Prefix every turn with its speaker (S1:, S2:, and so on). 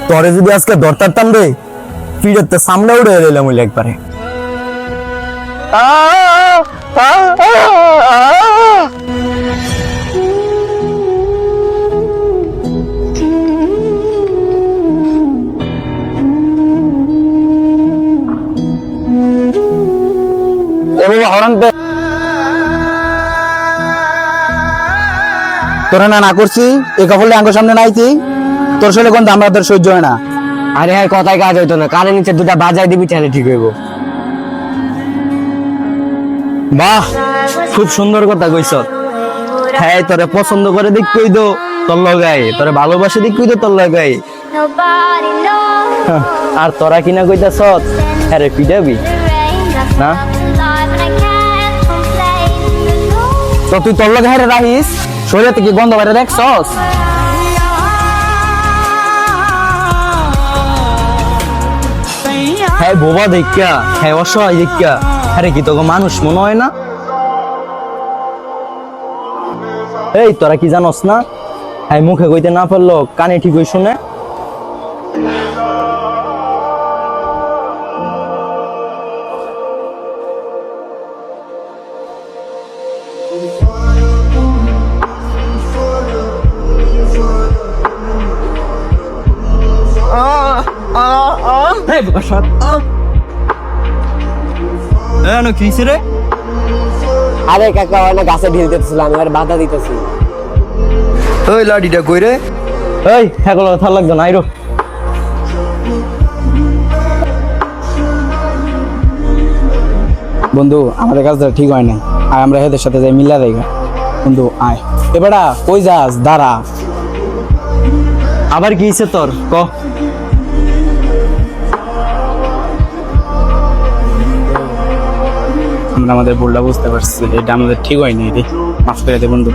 S1: তোরে যদি আজকে ধরতাম রে পিড়েতে সামনে উড়ে এলাম ওই একবারে।
S2: তোরা না করছি এ কপলে আঙ্গুর সামনে নাইছি তোর শরীরে কোন আমরা তোর সহ্য হয় না।
S1: আরে হ্যাঁ কথায় কাজ হইতো না, কানে নিচে দুটা বাজাই দিবি তাহলে ঠিক হইব। বাহ খুব সুন্দর কথা কইছ। হ্যাঁ তোরে পছন্দ করে দিক কই দো তোর লগাই, তোরে ভালোবাসে দিক কই দো তোর লগাই। আর তোরা কিনা কইতাছ আরে পিডাবি না তো তুই তোর লগে হারে রাখিস শরীরে থেকে গন্ধ বাইরে দেখছস। হ্যাঁ বোবা দেখা, হ্যাঁ অসহায় দেখা, আরে কি তোকে মানুষ মনে হয় না? এই তোরা কি জানোস না হ্যাঁ মুখে কইতে না পারলো কানে ঠিক হই শুনে।
S3: আরে কাকা ওখানে গাছে ঢিল দিতেছিলাম, এবার বাধা দিতেছি।
S1: ওই লাঠিটা কই রে? এই হ্যাগুলো থাল লাগতো না আইরো।
S2: বন্ধু আমাদের কাজটা ঠিক হয় না, আর আমরা হেদের সাথে যাই মিলা দেয় বন্ধু আয়। এবারা কই যাস দাঁড়া।
S1: আবার কি হইছে তোর ক?
S2: আমরা আমাদের ভুলটা বুঝতে পারছি, এটা আমাদের ঠিক হয়নি রে, মাফ করে দে বন্ধু।